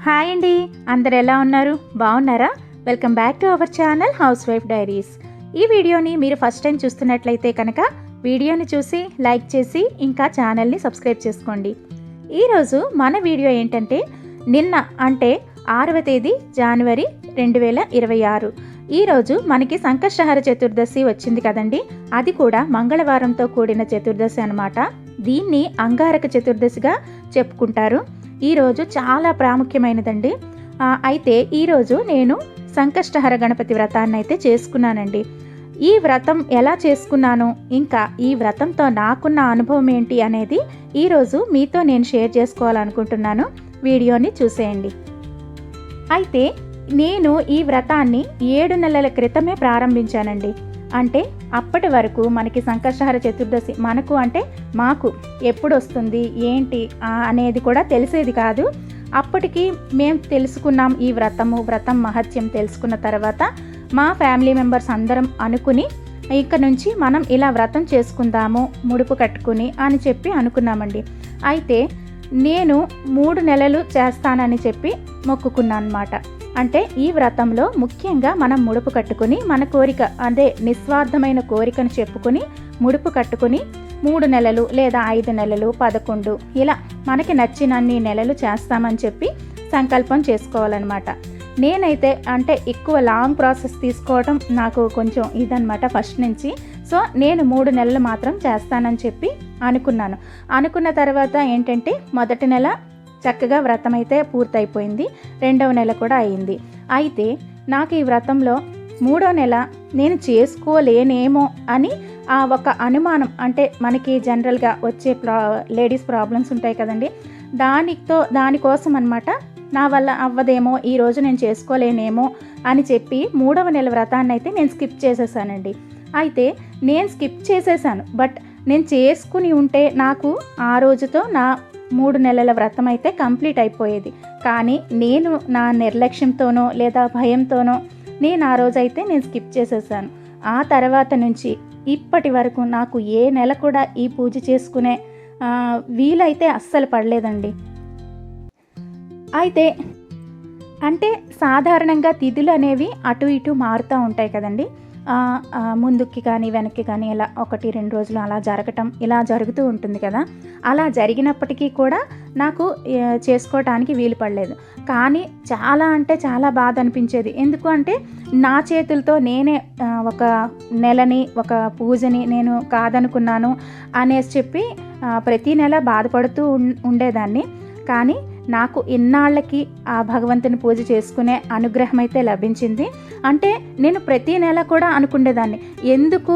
Hi అండి, అందరు ఎలా ఉన్నారు? బాగున్నారా? Welcome back to our channel house wife diaries. ఈ వీడియోని మీరు ఫస్ట్ టైం చూస్తున్నట్లయితే కనుక వీడియోని చూసి లైక్ చేసి ఇంకా ఛానల్ని సబ్స్క్రైబ్ చేసుకోండి. ఈరోజు మన వీడియో ఏంటంటే నిన్న అంటే 6వ తేదీ జనవరి 2026 ఈరోజు మనకి సంకష్టహర చతుర్దశి వచ్చింది కదండి. అది కూడా మంగళవారంతో కూడిన చతుర్దశి అన్నమాట. దీన్ని అంగారక చతుర్దశిగా చెప్పుకుంటారు. ఈరోజు చాలా ప్రాముఖ్యమైనదండి. అయితే ఈరోజు నేను సంకష్టహర గణపతి వ్రతాన్ని అయితే చేసుకున్నానండి. ఈ వ్రతం ఎలా చేసుకున్నాను, ఇంకా ఈ వ్రతంతో నాకున్న అనుభవం ఏంటి అనేది ఈరోజు మీతో నేను షేర్ చేసుకోవాలనుకుంటున్నాను. వీడియోని చూసేయండి. అయితే నేను ఈ వ్రతాన్ని 7 నెలల క్రితమే ప్రారంభించానండి. అంటే అప్పటి వరకు మనకి సంకష్టహర చతుర్దశి మాకు ఎప్పుడు వస్తుంది ఏంటి అనేది కూడా తెలిసేది కాదు. అప్పటికి మేము తెలుసుకున్నాం ఈ వ్రతం మహత్యం తెలుసుకున్న తర్వాత మా ఫ్యామిలీ మెంబర్స్ అందరం అనుకుని ఇక నుంచి మనం ఇలా వ్రతం చేసుకుందాము ముడుపు కట్టుకుని అని చెప్పి అనుకున్నామండి. అయితే నేను 3 నెలలు చేస్తానని చెప్పి మొక్కుకున్నాను అన్నమాట. అంటే ఈ వ్రతంలో ముఖ్యంగా మనం ముడుపు కట్టుకుని మన కోరిక అదే నిస్వార్థమైన కోరికను చెప్పుకుని ముడుపు కట్టుకుని 3 నెలలు లేదా 5 నెలలు 11 ఇలా మనకి నచ్చినన్ని నెలలు చేస్తామని చెప్పి సంకల్పం చేసుకోవాలన్నమాట. నేనైతే అంటే ఎక్కువ లాంగ్ ప్రాసెస్ తీసుకోవడం నాకు కొంచెం ఇదన్నమాట ఫస్ట్ నుంచి. సో నేను 3 నెలలు మాత్రం చేస్తానని చెప్పి అనుకున్న తర్వాత ఏంటంటే మొదటి నెల చక్కగా వ్రతం అయితే పూర్తయిపోయింది. 2వ నెల కూడా అయింది. అయితే నాకు ఈ వ్రతంలో 3వ నెల నేను చేసుకోలేనేమో అని ఒక అనుమానం, అంటే మనకి జనరల్గా వచ్చే లేడీస్ ప్రాబ్లమ్స్ ఉంటాయి కదండి, దానికోసం అనమాట నా వల్ల అవ్వదేమో, ఈరోజు నేను చేసుకోలేనేమో అని చెప్పి 3వ నెల వ్రతాన్ని అయితే నేను స్కిప్ చేసేసానండి. అయితే నేను స్కిప్ చేసేసాను, బట్ నేను చేసుకుని ఉంటే నాకు ఆ రోజుతో నా 3 నెలల వ్రతం అయితే కంప్లీట్ అయిపోయేది. కానీ నేను నా నిర్లక్ష్యంతోనో లేదా భయంతోనో నేను ఆ రోజైతే నేను స్కిప్ చేసేసాను. ఆ తర్వాత నుంచి ఇప్పటి వరకు నాకు ఏ నెల కూడా ఈ పూజ చేసుకునే వీలైతే అస్సలు పడలేదండి. అయితే అంటే సాధారణంగా తిథులు అనేవి అటు ఇటు మారుతూ ఉంటాయి కదండి. ముందుకి కానీ వెనక్కి కానీ ఇలా 1-2 రోజులు అలా జరగటం ఇలా జరుగుతూ ఉంటుంది కదా. అలా జరిగినప్పటికీ కూడా నాకు చేసుకోవటానికి వీలు పడలేదు. కానీ చాలా అంటే చాలా బాధ అనిపించేది. ఎందుకు అంటే నా చేతులతో నేనే ఒక నెలని ఒక పూజని నేను కాదనుకున్నాను అనేసి చెప్పి ప్రతి నెల బాధపడుతూ ఉండేదాన్ని. కానీ నాకు ఇన్నాళ్ళకి ఆ భగవంతుని పూజ చేసుకునే అనుగ్రహం అయితే లభించింది. అంటే నేను ప్రతి నెల కూడా అనుకునేదాన్ని, ఎందుకు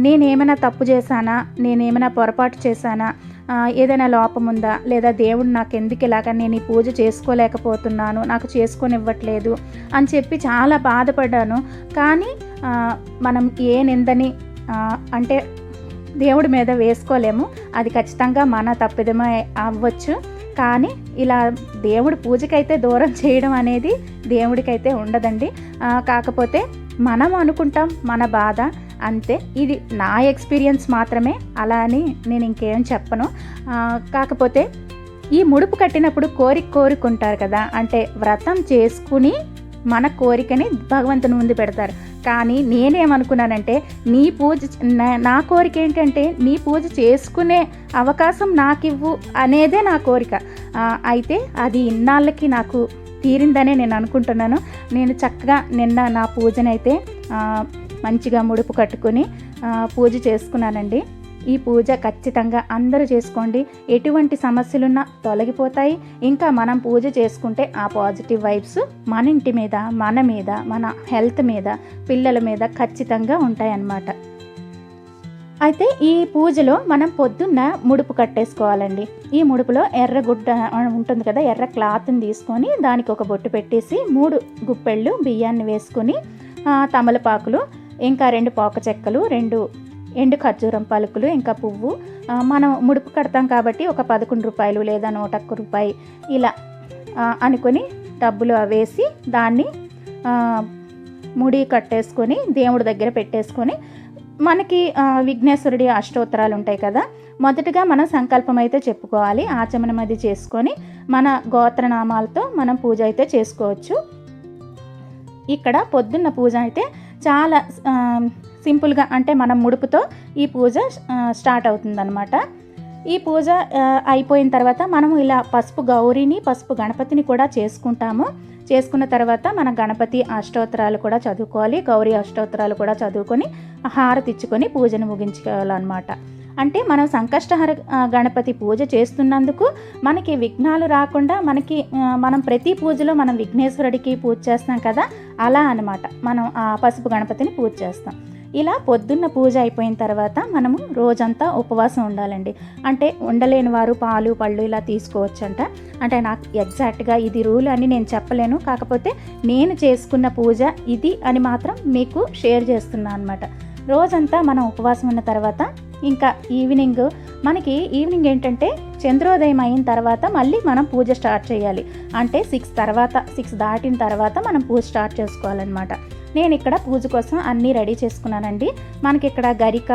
నేనేమైనా తప్పు చేశానా, నేనేమైనా పొరపాటు చేశానా, ఏదైనా లోపం ఉందా, లేదా దేవుడు నాకు ఎందుకు ఇలాగా నేను ఈ పూజ చేసుకోలేకపోతున్నాను, నాకు చేసుకొనివ్వట్లేదు అని చెప్పి చాలా బాధపడ్డాను. కానీ మనం ఏ నిందని అంటే దేవుడి మీద వేసుకోలేము. అది ఖచ్చితంగా మన తప్పిదమే అవ్వచ్చు. కానీ ఇలా దేవుడి పూజకైతే దూరం చేయడం అనేది దేవుడికైతే ఉండదండి. కాకపోతే మనం అనుకుంటాం మన బాధ అంతే. ఇది నా ఎక్స్పీరియన్స్ మాత్రమే, అలా అని నేను ఇంకేం చెప్పను. కాకపోతే ఈ ముడుపు కట్టినప్పుడు కోరుకుంటారు కదా, అంటే వ్రతం చేసుకుని మన కోరికని భగవంతుని ముందు పెడతారు. కానీ నేనేమనుకున్నానంటే నా కోరిక ఏంటంటే నీ పూజ చేసుకునే అవకాశం నాకివ్వు అనేదే నా కోరిక. అయితే అది ఇన్నాళ్ళకి నాకు తీరిందనే నేను అనుకుంటున్నాను. నేను చక్కగా నిన్న నా పూజనైతే మంచిగా ముడుపు కట్టుకొని పూజ చేసుకున్నానండి. ఈ పూజ ఖచ్చితంగా అందరూ చేసుకోండి. ఎటువంటి సమస్యలున్నా తొలగిపోతాయి. ఇంకా మనం పూజ చేసుకుంటే ఆ పాజిటివ్ వైబ్స్ మన ఇంటి మీద, మన హెల్త్ మీద, పిల్లల మీద ఖచ్చితంగా ఉంటాయన్నమాట. అయితే ఈ పూజలో మనం పొద్దున్న ముడుపు కట్టేసుకోవాలండి. ఈ ముడుపులో ఎర్ర గుడ్డ ఉంటుంది కదా, ఎర్ర క్లాత్ని తీసుకొని దానికి ఒక బొట్టు పెట్టేసి 3 గుప్పెళ్ళు బియ్యాన్ని వేసుకొని తమలపాకులు, ఇంకా 2 పోక చెక్కలు, 2 ఎండు ఖర్జూరం పలుకులు, ఇంకా పువ్వు, మనం ముడుపు కడతాం కాబట్టి ఒక 11 రూపాయలు లేదా 101 రూపాయి ఇలా అనుకొని డబ్బులు వేసి దాన్ని ముడి కట్టేసుకొని దేవుడి దగ్గర పెట్టేసుకొని మనకి విఘ్నేశ్వరుడి అష్టోత్తరాలు ఉంటాయి కదా, మొదటగా మనం సంకల్పం అయితే చెప్పుకోవాలి. ఆచమనం అది చేసుకొని మన గోత్రనామాలతో మనం పూజ అయితే చేసుకోవచ్చు. ఇక్కడ పొద్దున్న పూజ అయితే చాలా సింపుల్గా, అంటే మనం ముడుపుతో ఈ పూజ స్టార్ట్ అవుతుందన్నమాట. ఈ పూజ అయిపోయిన తర్వాత మనము ఇలా పసుపు గౌరీని, పసుపు గణపతిని కూడా చేసుకుంటాము. చేసుకున్న తర్వాత మన గణపతి అష్టోత్తరాలు కూడా చదువుకోవాలి, గౌరీ అష్టోత్తరాలు కూడా చదువుకొని హారతి ఇచ్చుకొని పూజను ముగించుకోవాలన్నమాట. అంటే మనం సంకష్టహర గణపతి పూజ చేస్తున్నందుకు మనకి విఘ్నాలు రాకుండా మనం ప్రతి పూజలో మనం విఘ్నేశ్వరుడికి పూజ చేస్తాం కదా, అలా అన్నమాట మనం ఆ పసుపు గణపతిని పూజ చేస్తాం. ఇలా పొద్దున్న పూజ అయిపోయిన తర్వాత మనము రోజంతా ఉపవాసం ఉండాలండి. అంటే ఉండలేని వారు పాలు పళ్ళు ఇలా తీసుకోవచ్చంట. అంటే నాకు ఎగ్జాక్ట్గా ఇది రూల్ అని నేను చెప్పలేను, కాకపోతే నేను చేసుకున్న పూజ ఇది అని మాత్రం మీకు షేర్ చేస్తున్నాను అనమాట. రోజంతా మనం ఉపవాసం ఉన్న తర్వాత ఇంకా ఈవినింగ్ ఏంటంటే చంద్రోదయం అయిన తర్వాత మళ్ళీ మనం పూజ స్టార్ట్ చేయాలి. అంటే 6 దాటిన తర్వాత మనం పూజ స్టార్ట్ చేసుకోవాలన్నమాట. నేను ఇక్కడ పూజ కోసం అన్నీ రెడీ చేసుకున్నానండి. మనకి ఇక్కడ గరిక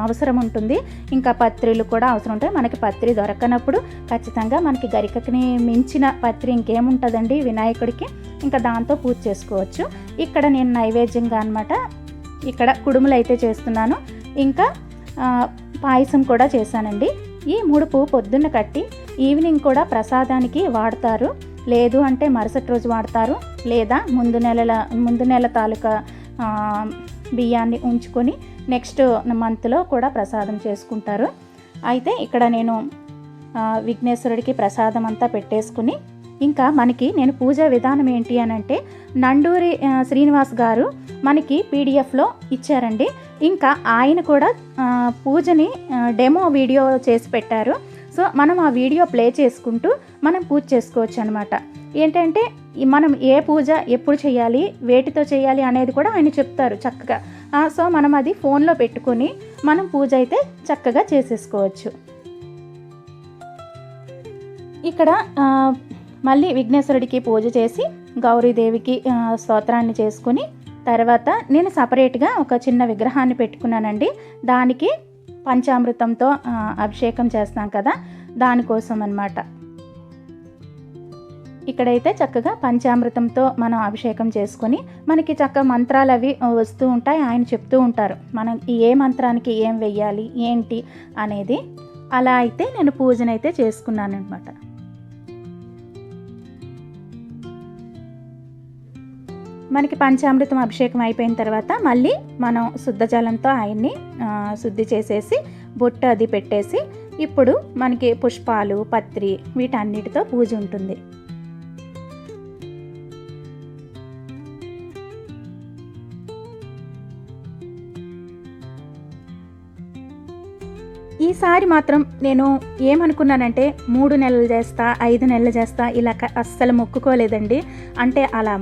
అవసరం ఉంటుంది, ఇంకా పత్రిలు కూడా అవసరం ఉంటాయి. మనకి పత్రి దొరకనప్పుడు ఖచ్చితంగా మనకి గరికని మించిన పత్రి ఇంకేముంటుందండి వినాయకుడికి, ఇంకా దాంతో పూజ చేసుకోవచ్చు. ఇక్కడ నేను నైవేద్యంగా అనమాట ఇక్కడ కుడుములు అయితే చేస్తున్నాను, ఇంకా పాయసం కూడా చేశానండి. ఈ ముడుపు పొద్దున్న కట్టి ఈవినింగ్ కూడా ప్రసాదానికి వాడతారు, లేదు అంటే మరుసటి రోజు వాడతారు, లేదా ముందు నెల తాలూకా బియ్యాన్ని ఉంచుకొని నెక్స్ట్ మంత్లో కూడా ప్రసాదం చేసుకుంటారు. అయితే ఇక్కడ నేను విఘ్నేశ్వరుడికి ప్రసాదం అంతా పెట్టేసుకుని, ఇంకా నేను పూజా విధానం ఏంటి అని అంటే నండూరి శ్రీనివాస్ గారు మనకి పీడిఎఫ్లో ఇచ్చారండి. ఇంకా ఆయన కూడా పూజని డెమో వీడియో చేసి పెట్టారు. సో మనం ఆ వీడియో ప్లే చేసుకుంటూ మనం పూజ చేసుకోవచ్చు అనమాట. ఏంటంటే మనం ఏ పూజ ఎప్పుడు చేయాలి, వేటితో చేయాలి అనేది కూడా ఆయన చెప్తారు చక్కగా. సో మనం అది ఫోన్లో పెట్టుకొని మనం పూజ అయితే చక్కగా చేసేసుకోవచ్చు. ఇక్కడ మళ్ళీ విఘ్నేశ్వరుడికి పూజ చేసి గౌరీదేవికి స్తోత్రాన్ని చేసుకుని తర్వాత నేను సపరేట్గా ఒక చిన్న విగ్రహాన్ని పెట్టుకున్నానండి. దానికి పంచామృతంతో అభిషేకం చేస్తాం కదా, దానికోసం అన్నమాట. ఇక్కడైతే చక్కగా పంచామృతంతో మనం అభిషేకం చేసుకొని మనకి చక్కగా మంత్రాలు అవి వస్తూ ఉంటాయి, ఆయన చెప్తూ ఉంటారు మనం ఏ మంత్రానికి ఏం వెయ్యాలి ఏంటి అనేది. అలా అయితే నేను పూజనైతే చేసుకున్నాను అనమాట. మనకి పంచామృతం అభిషేకం అయిపోయిన తర్వాత మళ్ళీ మనం శుద్ధజలంతో ఆయన్ని శుద్ధి చేసేసి బొట్టు అది పెట్టేసి ఇప్పుడు మనకి పుష్పాలు పత్రి వీటన్నిటితో పూజ ఉంటుంది. ఈసారి మాత్రం నేను ఏమనుకున్నానంటే 3 నెలలు చేస్తా 5 నెలలు చేస్తా ఇలా అస్సలు మొక్కుకోలేదండి. అంటే అలా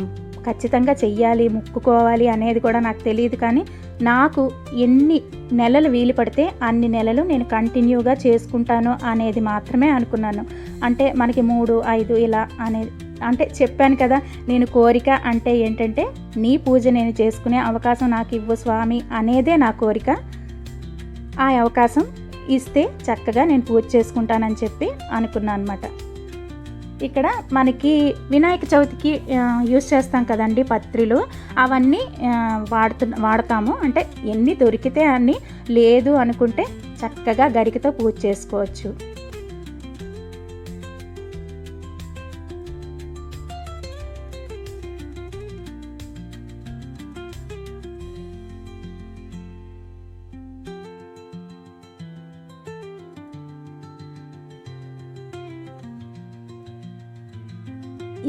ఖచ్చితంగా చెయ్యాలి మొక్కుకోవాలి అనేది కూడా నాకు తెలియదు, కానీ నాకు ఎన్ని నెలలు వీలు పడితే అన్ని నెలలు నేను కంటిన్యూగా చేసుకుంటాను అనేది మాత్రమే అనుకున్నాను. అంటే మనకి 3, 5 ఇలా అనేది అంటే చెప్పాను కదా, నేను కోరిక అంటే ఏంటంటే నీ పూజ నేను చేసుకునే అవకాశం నాకు ఇవ్వు స్వామి అనేదే నా కోరిక. ఆ అవకాశం ఇస్తే చక్కగా నేను పూజ చేసుకుంటానని చెప్పి అనుకున్నాను అనమాట. ఇక్కడ మనకి వినాయక చవితికి యూజ్ చేస్తాం కదండి పత్రిలు, అవన్నీ వాడతాము. అంటే ఎన్ని దొరికితే అన్ని, లేదు అనుకుంటే చక్కగా గరికతో పూజ చేసుకోవచ్చు.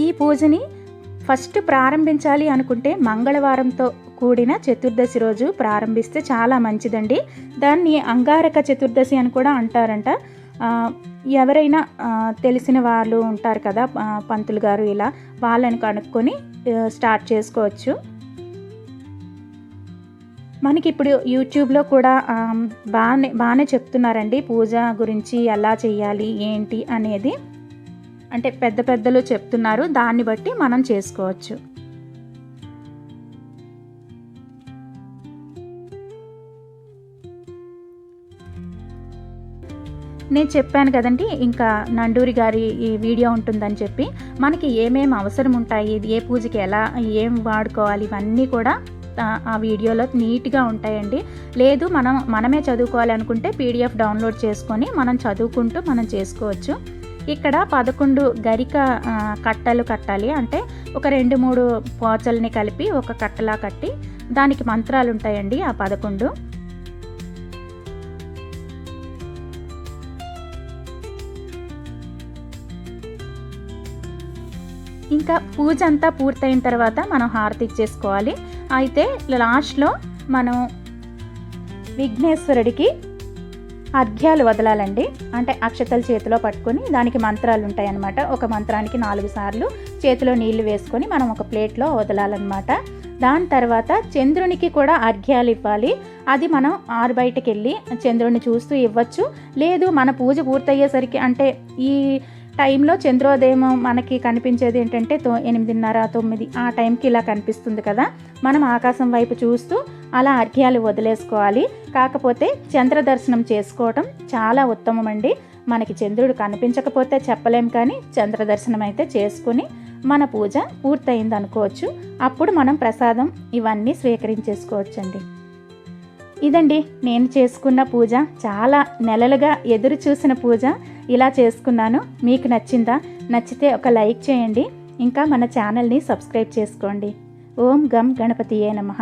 ఈ పూజని ఫస్ట్ ప్రారంభించాలి అనుకుంటే మంగళవారంతో కూడిన చతుర్దశి రోజు ప్రారంభిస్తే చాలా మంచిదండి. దాన్ని అంగారక చతుర్దశి అని కూడా అంటారంట. ఎవరైనా తెలిసిన వాళ్ళు ఉంటారు కదా పంతులు గారు, ఇలా వాళ్ళని కనుక్కొని స్టార్ట్ చేసుకోవచ్చు. మనకి ఇప్పుడు యూట్యూబ్లో కూడా బాగానే చెప్తున్నారండి పూజ గురించి, ఎలా చేయాలి ఏంటి అనేది. అంటే పెద్దలు చెప్తున్నారు, దాన్ని బట్టి మనం చేసుకోవచ్చు. నేను చెప్పాను కదండి, ఇంకా నండూరి గారి ఈ వీడియో ఉంటుందని చెప్పి, మనకి ఏమేమి అవసరం ఉంటాయి, ఏ పూజకి ఎలా ఏం వాడుకోవాలి, ఇవన్నీ కూడా ఆ వీడియోలో నీట్గా ఉంటాయండి. లేదు మనమే చదువుకోవాలి అనుకుంటే పీడిఎఫ్ డౌన్లోడ్ చేసుకొని మనం చదువుకుంటూ మనం చేసుకోవచ్చు. ఇక్కడ 11 గరిక కట్టలు కట్టాలి. అంటే ఒక 2-3 పోచల్ని కలిపి ఒక కట్టలా కట్టి దానికి మంత్రాలు ఉంటాయండి ఆ 11. ఇంకా పూజ అంతా పూర్తయిన తర్వాత మనం హారతి ఇచ్చేసుకోవాలి. అయితే లాస్ట్లో మనం విఘ్నేశ్వరుడికి అర్ఘ్యాలు వదలాలండి. అంటే అక్షతలు చేతిలో పట్టుకొని దానికి మంత్రాలు ఉంటాయన్నమాట. ఒక మంత్రానికి 4 సార్లు చేతిలో నీళ్లు వేసుకొని మనం ఒక ప్లేట్లో వదలాలన్నమాట. దాని తర్వాత చంద్రునికి కూడా అర్ఘ్యాలు ఇవ్వాలి. అది మనం బయటకు వెళ్ళి చంద్రుడిని చూస్తూ ఇవ్వచ్చు. లేదు మన పూజ పూర్తయ్యేసరికి, అంటే ఈ టైంలో చంద్రోదయం మనకి కనిపించేది ఏంటంటే 8:30-9 ఆ టైంకి ఇలా కనిపిస్తుంది కదా, మనం ఆకాశం వైపు చూస్తూ అలా అర్ఘ్యాలు వదిలేసుకోవాలి. కాకపోతే చంద్ర దర్శనం చేసుకోవటం చాలా ఉత్తమం అండి. మనకి చంద్రుడు కనిపించకపోతే చెప్పలేం, కానీ చంద్ర దర్శనం అయితే చేసుకుని మన పూజ పూర్తయింది అనుకోవచ్చు. అప్పుడు మనం ప్రసాదం ఇవన్నీ స్వీకరించేసుకోవచ్చండి. ఇదండి నేను చేసుకున్న పూజ. చాలా నెలలుగా ఎదురు చూసిన పూజ ఇలా చేసుకున్నాను. మీకు నచ్చిందా? నచ్చితే ఒక లైక్ చేయండి. ఇంకా మన ఛానల్ని సబ్స్క్రైబ్ చేసుకోండి. ఓం గం గణపతియే నమః.